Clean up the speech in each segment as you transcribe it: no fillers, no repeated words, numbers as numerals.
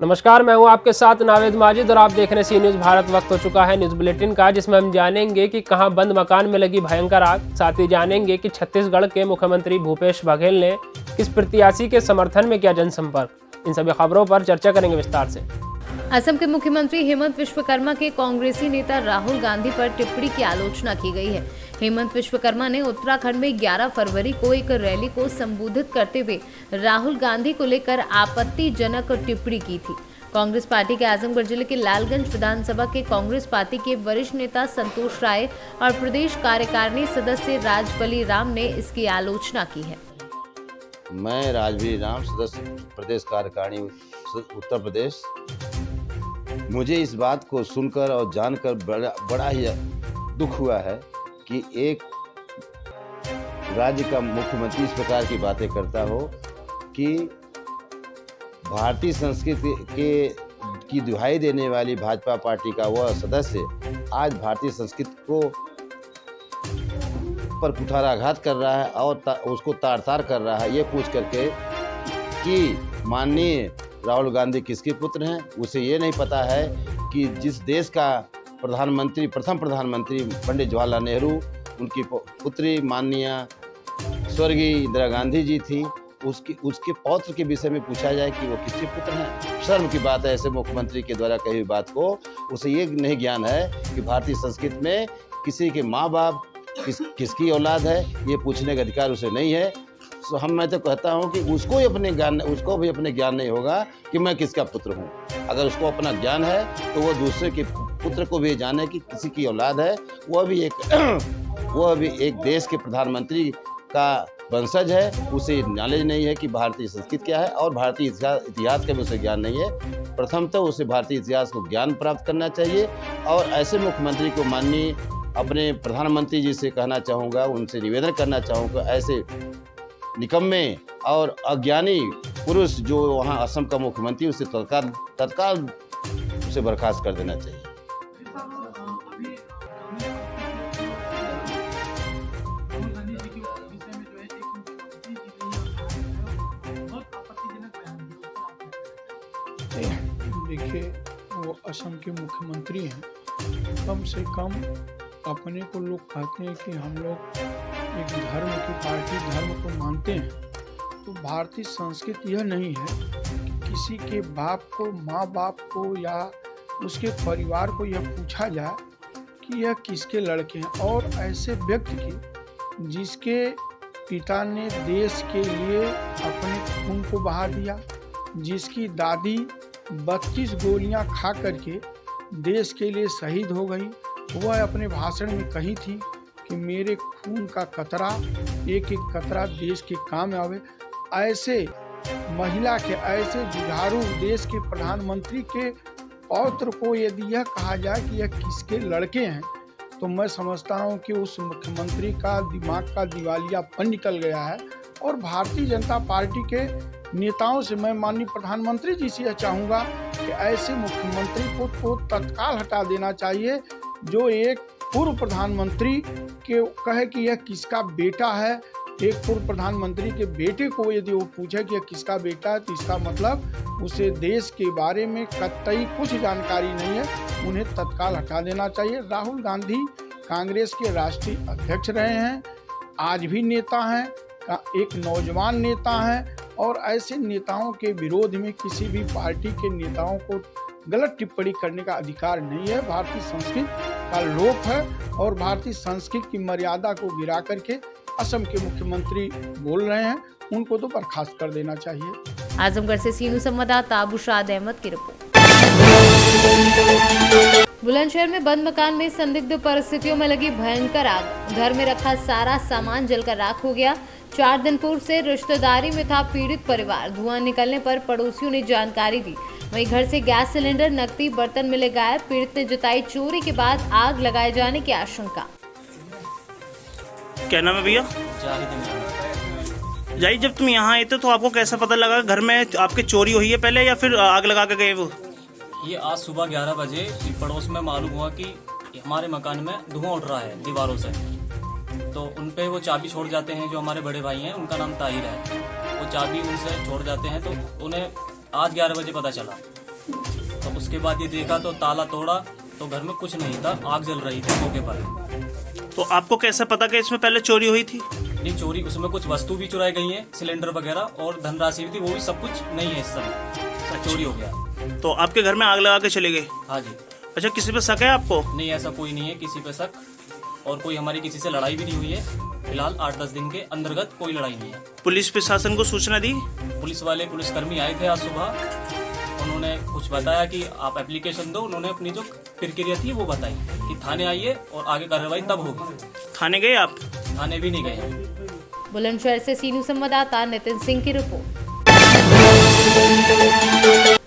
नमस्कार, मैं हूं आपके साथ नावेद माजिद और आप देख रहे हैं सी न्यूज़ भारत। वक्त हो चुका है न्यूज़ बुलेटिन का, जिसमें हम जानेंगे कि कहां बंद मकान में लगी भयंकर आग। साथ ही जानेंगे कि छत्तीसगढ़ के मुख्यमंत्री भूपेश बघेल ने किस प्रत्याशी के समर्थन में किया जनसंपर्क। इन सभी खबरों पर चर्चा करेंगे विस्तार से। असम के मुख्यमंत्री हेमंत विश्वकर्मा के कांग्रेसी नेता राहुल गांधी पर टिप्पणी की आलोचना की गई है। हेमंत विश्वकर्मा ने उत्तराखंड में 11 फरवरी को एक रैली को संबोधित करते हुए राहुल गांधी को लेकर आपत्तिजनक टिप्पणी की थी। कांग्रेस पार्टी के आजमगढ़ जिले के लालगंज विधानसभा के कांग्रेस पार्टी के वरिष्ठ नेता संतोष राय और प्रदेश कार्यकारिणी सदस्य राजबली राम ने इसकी आलोचना की है। मैं राजबली राम, सदस्य प्रदेश कार्यकारिणी उत्तर प्रदेश। मुझे इस बात को सुनकर और जानकर बड़ा ही दुख हुआ है कि एक राज्य का मुख्यमंत्री इस प्रकार की बातें करता हो कि भारतीय संस्कृति की दुहाई देने वाली भाजपा पार्टी का वह सदस्य आज भारतीय संस्कृति को पर कुठाराघात कर रहा है और उसको तार-तार कर रहा है, ये पूछ करके कि माननीय राहुल गांधी किसके पुत्र हैं। उसे ये नहीं पता है कि जिस देश का प्रथम प्रधानमंत्री पंडित जवाहरलाल नेहरू, उनकी पुत्री माननीय स्वर्गीय इंदिरा गांधी जी थी, उसके पौत्र के विषय में पूछा जाए कि वो किसके पुत्र हैं। शर्म की बात है ऐसे मुख्यमंत्री के द्वारा कही हुई बात को। उसे ये नहीं ज्ञान है कि भारतीय संस्कृति में किसी के माँ बाप किसकी औलाद है, ये पूछने का अधिकार उसे नहीं है। मैं तो कहता हूँ कि उसको भी अपने ज्ञान नहीं होगा कि मैं किसका पुत्र हूँ। अगर उसको अपना ज्ञान है तो वो दूसरे के पुत्र को भी जाने कि किसी की औलाद है, वह भी एक देश के प्रधानमंत्री का वंशज है। उसे नॉलेज नहीं है कि भारतीय संस्कृति क्या है और भारतीय इतिहास का भी उसे ज्ञान नहीं है। प्रथम तो उसे भारतीय इतिहास को ज्ञान प्राप्त करना चाहिए और ऐसे मुख्यमंत्री को माननीय अपने प्रधानमंत्री जी से कहना चाहूँगा, उनसे निवेदन करना चाहूँगा, ऐसे निकम्मे और अज्ञानी पुरुष जो वहाँ असम का मुख्यमंत्री, उसे तत्काल उसे बर्खास्त कर देना चाहिए। देखिए, वो असम के मुख्यमंत्री हैं। कम से कम अपने को लोग कहते हैं कि हम लोग एक धर्म की पार्टी, धर्म को मानते हैं। तो भारतीय संस्कृति यह नहीं है कि किसी के बाप को, माँ बाप को या उसके परिवार को यह पूछा जाए कि यह किसके लड़के हैं। और ऐसे व्यक्ति के जिसके पिता ने देश के लिए अपने खून को बहा दिया, जिसकी दादी 32 गोलियां खा करके देश के लिए शहीद हो गई, वह अपने भाषण में कही थी कि मेरे खून का कतरा, एक एक कतरा देश के काम आवे। ऐसे महिला के, ऐसे जुझारू देश के प्रधानमंत्री के पौत्र को यदि यह कहा जाए कि यह किसके लड़के हैं, तो मैं समझता हूं कि उस मुख्यमंत्री का दिमाग का दिवालियापन निकल गया है। और भारतीय जनता पार्टी के नेताओं से मैं माननीय प्रधानमंत्री जी से यह चाहूँगा कि ऐसे मुख्यमंत्री को तत्काल हटा देना चाहिए, जो एक पूर्व प्रधानमंत्री के कहे कि यह किसका बेटा है। एक पूर्व प्रधानमंत्री के बेटे को यदि वो पूछे कि यह किसका बेटा है, तो इसका मतलब उसे देश के बारे में कतई कुछ जानकारी नहीं है। उन्हें तत्काल हटा देना चाहिए। राहुल गांधी कांग्रेस के राष्ट्रीय अध्यक्ष रहे हैं, आज भी नेता हैं, एक नौजवान नेता हैं और ऐसे नेताओं के विरोध में किसी भी पार्टी के नेताओं को गलत टिप्पणी करने का अधिकार नहीं है। भारतीय संस्कृति का लोप है और भारतीय संस्कृति की मर्यादा को गिरा करके असम के मुख्यमंत्री बोल रहे हैं, उनको तो बर्खास्त कर देना चाहिए। आजमगढ़ से सीनू संवाददाता अबुशाद अहमद की रिपोर्ट। बुलंदशहर में बंद मकान में संदिग्ध परिस्थितियों में लगी भयंकर आग। घर में रखा सारा सामान जलकर राख हो गया। 4 दिन पूर्व से रिश्तेदारी में था पीड़ित परिवार। धुआं निकलने पर पड़ोसियों ने जानकारी दी। वहीं घर से गैस सिलेंडर, नकदी, बर्तन मिले गायब। पीड़ित ने जताई चोरी के बाद आग लगाए जाने की आशंका। क्या नाम है भैया? जाहिद, जब तुम यहाँ आए थे तो आपको कैसा पता लगा घर में आपके चोरी हुई है पहले या फिर आग लगा के गए वो? ये आज सुबह 11 बजे पड़ोस में मालूम हुआ कि हमारे मकान में धुआं उठ रहा है दीवारों से। तो उन पे वो चाबी छोड़ जाते हैं, जो हमारे बड़े भाई हैं, उनका नाम ताहिर है। वो चाबी उनसे छोड़ जाते हैं, तो उन्हें आज 11 बजे पता चला तो उसके बाद ये देखा तो ताला तोड़ा तो घर में कुछ नहीं था, आग जल रही थी मौके पर। तो आपको कैसे पता कि इसमें पहले चोरी हुई थी? नहीं चोरी, उसमें कुछ वस्तु भी चुराई गई है, सिलेंडर वगैरह और धनराशि भी थी, वो भी सब कुछ नहीं है इस समय, सब चोरी हो गया। तो आपके घर में आग लगा के चले गए? हाँ जी। अच्छा, किसी पे शक है आपको? नहीं, ऐसा कोई नहीं है किसी पे शक, और कोई हमारी किसी से लड़ाई भी नहीं हुई है। फिलहाल 8-10 दिन के अंतर्गत कोई लड़ाई नहीं है। पुलिस प्रशासन को सूचना दी? पुलिस वाले पुलिसकर्मी आए थे आज सुबह, उन्होंने कुछ बताया कि आप एप्लीकेशन दो, उन्होंने अपनी जो प्रक्रिया थी वो बताई कि थाने आइए और आगे कार्रवाई तब होगी। थाने गए आप? थाने भी नहीं गए। बुलंदशहर से सीनू संवाददाता नितिन सिंह की रिपोर्ट।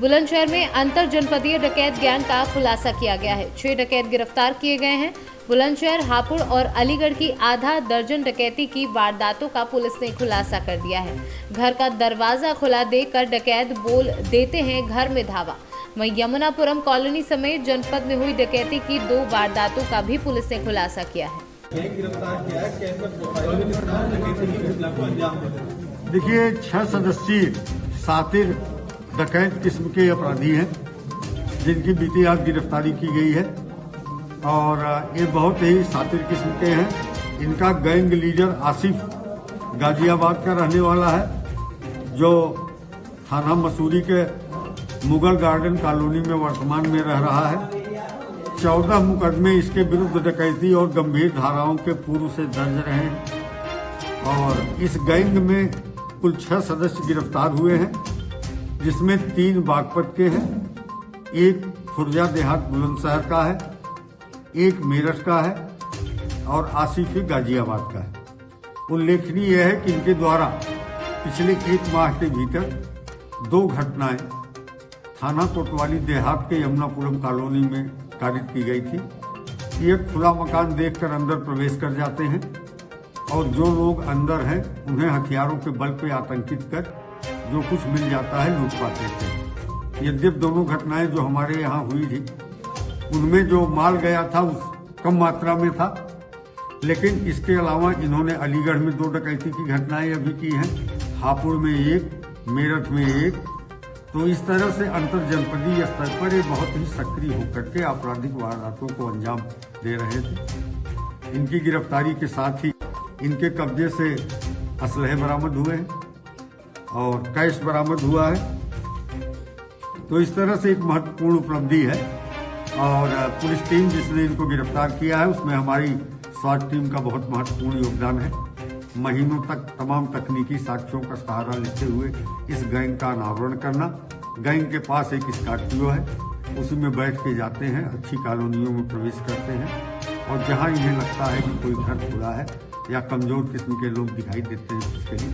बुलंदशहर में अंतर जनपदीय डकैत गैंग का खुलासा किया गया है। 6 डकैत गिरफ्तार किए गए हैं। बुलंदशहर, हापुड़ और अलीगढ़ की आधा दर्जन डकैती की वारदातों का पुलिस ने खुलासा कर दिया है। घर का दरवाजा खुला देखकर डकैत बोल देते हैं घर में धावा। वहीं यमुनापुरम कॉलोनी समेत जनपद में हुई डकैती की 2 वारदातों का भी पुलिस ने खुलासा किया है। देखिए, 6 सदस्यीय सातिर डकैत किस्म के अपराधी हैं जिनकी बीती रात गिरफ्तारी की गई है और ये बहुत ही सातिर किस्म के हैं। इनका गैंग लीडर आसिफ गाजियाबाद का रहने वाला है, जो थाना मसूरी के मुगल गार्डन कॉलोनी में वर्तमान में रह रहा है। 14 मुकदमे इसके विरुद्ध डकैती और गंभीर धाराओं के पूर्व से दर्ज रहे हैं और इस गैंग में कुल 6 सदस्य गिरफ्तार हुए हैं, जिसमें 3 बागपत के हैं, 1 खुर्जा देहात बुलंदशहर का है, 1 मेरठ का है और आसिफ गाजियाबाद का है। उल्लेखनीय यह है कि इनके द्वारा पिछले 1 माह के भीतर 2 घटनाएं थाना कोतवाली देहात के यमुनापुरम कॉलोनी में कारित की गई थी। ये खुला मकान देखकर अंदर प्रवेश कर जाते हैं और जो लोग अंदर हैं उन्हें हथियारों के बल पे आतंकित कर जो कुछ मिल जाता है लूटपाट लेते हैं। यद्यपि दोनों घटनाएं जो हमारे यहाँ हुई थी उनमें जो माल गया था उस कम मात्रा में था, लेकिन इसके अलावा इन्होंने अलीगढ़ में 2 डकैती की घटनाएं अभी की हैं, हापुड़ में 1, मेरठ में 1। तो इस तरह से अंतर जनपदीय स्तर पर ये बहुत ही सक्रिय होकर के आपराधिक वारदातों को अंजाम दे रहे थे। इनकी गिरफ्तारी के साथ ही इनके कब्जे से असलहे बरामद हुए हैं और कैश बरामद हुआ है। तो इस तरह से एक महत्वपूर्ण उपलब्धि है और पुलिस टीम जिसने इनको गिरफ्तार किया है उसमें हमारी स्वास्थ्य टीम का बहुत महत्वपूर्ण योगदान है। महीनों तक तमाम तकनीकी साक्ष्यों का सहारा लेते हुए इस गैंग का अनावरण करना। गैंग के पास एक स्कॉर्पियो है, उसी में बैठ के जाते हैं, अच्छी कॉलोनियों में प्रवेश करते हैं और जहां इन्हें लगता है कि कोई घर खुला है या कमजोर किस्म के लोग दिखाई देते हैं उसके लिए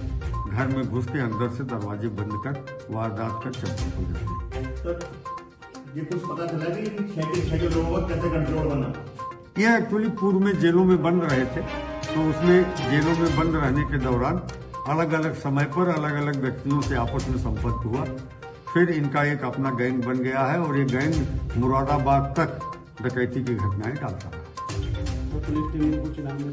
घर में घुस के अंदर से दरवाजे बंद कर वारदात कर चंपत हो जाते हैं। सर, ये कुछ पता चला कि 6 लोगों का कैसे कंट्रोल बना? ये एक्चुअली पूर्व में जेलों में बंद रहे थे, तो उसमें जेलों में बंद रहने के दौरान अलग अलग समय पर अलग अलग व्यक्तियों से आपस में संपर्क हुआ, फिर इनका एक अपना गैंग बन गया है और ये गैंग मुरादाबाद तक डकैती की घटनाएं डालता है।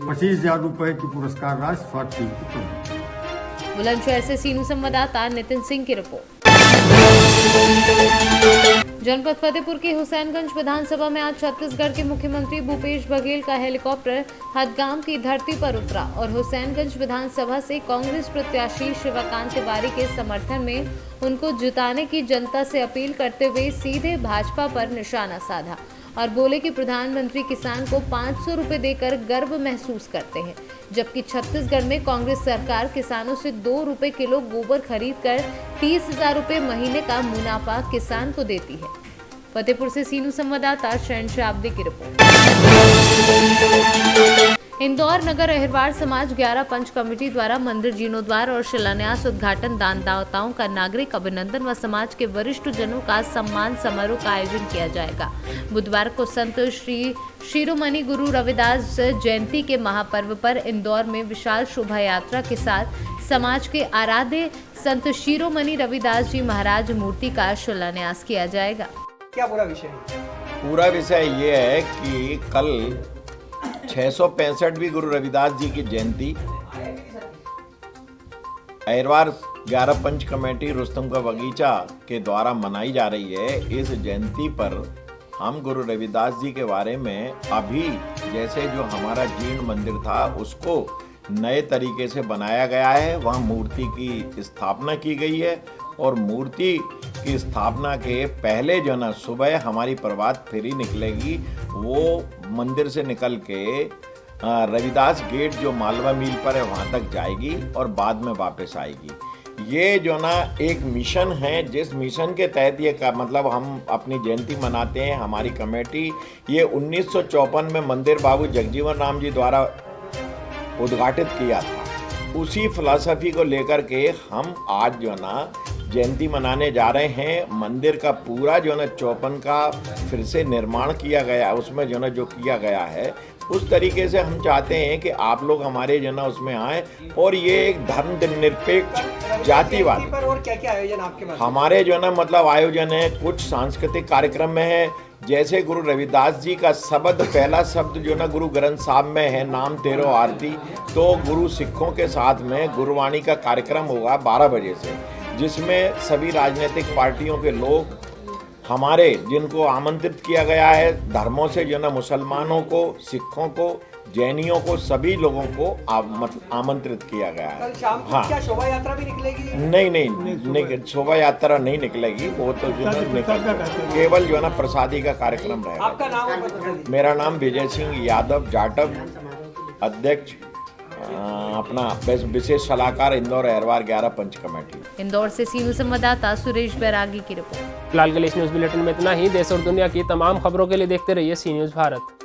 25,000 रुपए की पुरस्कार राशि स्वास्थ्य टीम को प्रदान। बुलंदशहर से सीनू संवाददाता नितिन सिंह की रिपोर्ट। जनपद फतेहपुर के हुसैनगंज विधानसभा में आज छत्तीसगढ़ के मुख्यमंत्री भूपेश बघेल का हेलीकॉप्टर हदगाम की धरती पर उतरा और हुसैनगंज विधानसभा से कांग्रेस प्रत्याशी शिवकांत तिवारी के समर्थन में उनको जिताने की जनता से अपील करते हुए सीधे भाजपा पर निशाना साधा और बोले कि प्रधानमंत्री किसान को 500 रुपए देकर गर्व महसूस करते हैं, जबकि छत्तीसगढ़ में कांग्रेस सरकार किसानों से 2 रुपए किलो गोबर खरीदकर 30,000 रुपए महीने का मुनाफा किसान को देती है। फतेहपुर से सीनू संवाददाता शहनशाह आब्दी की रिपोर्ट। इंदौर नगर अहिरवार समाज 11 पंच कमेटी द्वारा मंदिर जीर्णोद्वार और शिलान्यास उद्घाटन दानदाताओं का नागरिक अभिनंदन व समाज के वरिष्ठ जनों का सम्मान समारोह का आयोजन किया जाएगा। बुधवार को संत श्री शिरोमणि गुरु रविदास जयंती के महापर्व पर इंदौर में विशाल शोभा यात्रा के साथ समाज के आराध्य संत शिरोमणि रविदास जी महाराज मूर्ति का शिलान्यास किया जाएगा। क्या पूरा विषय? पूरा विषय ये है कि कल 665वीं गुरु रविदास जी की जयंती अहरवार 11 पंच कमेटी रुस्तम का बगीचा के द्वारा मनाई जा रही है। इस जयंती पर हम गुरु रविदास जी के बारे में अभी जैसे जो हमारा जीर्ण मंदिर था उसको नए तरीके से बनाया गया है। वहाँ मूर्ति की स्थापना की गई है और मूर्ति की स्थापना के पहले जो ना सुबह हमारी प्रभात फेरी निकलेगी, वो मंदिर से निकल के रविदास गेट जो मालवा मिल पर है वहाँ तक जाएगी और बाद में वापस आएगी। ये जो ना एक मिशन है, जिस मिशन के तहत ये का मतलब हम अपनी जयंती मनाते हैं। हमारी कमेटी ये 1954 में मंदिर बाबू जगजीवन राम जी द्वारा उद्घाटित किया था। उसी फिलॉसफी को लेकर के हम आज जो ना जयंती मनाने जा रहे हैं। मंदिर का पूरा जो ना चौपन का फिर से निर्माण किया गया, उसमें जो ना जो किया गया है उस तरीके से हम चाहते हैं कि आप लोग हमारे जो ना उसमें आए। और ये एक धर्मनिरपेक्ष जातिवाद और क्या आयोजन आपके पास? हमारे जो ना मतलब आयोजन है, कुछ सांस्कृतिक कार्यक्रम में है, जैसे गुरु रविदास जी का शब्द, पहला शब्द जो ना गुरु ग्रंथ साहब में है, नाम तेरो आरती। तो गुरु सिखों के साथ में गुरुवाणी का कार्यक्रम होगा 12 बजे से, जिसमें सभी राजनीतिक पार्टियों के लोग हमारे जिनको आमंत्रित किया गया है, धर्मों से जो ना मुसलमानों को, सिखों को, जैनियों को, सभी लोगों को आमंत्रित किया गया है। कल शाम को हाँ, क्या शोभा यात्रा भी निकलेगी? नहीं, शोभा यात्रा नहीं निकलेगी। वो तो जो केवल जो है ना प्रसादी का कार्यक्रम रहेगा। आपका नाम और पता? मेरा नाम विजय सिंह यादव जाटव, अध्यक्ष अपना विशेष सलाहकार इंदौर अहरवार 11 पंच कमेटी। इंदौर से सी न्यूज़ संवाददाता सुरेश बैरागी की रिपोर्ट। फिलहाल के लिए इस न्यूज़ बुलेटिन में इतना ही। देश और दुनिया की तमाम खबरों के लिए देखते रहिए सी न्यूज़ भारत।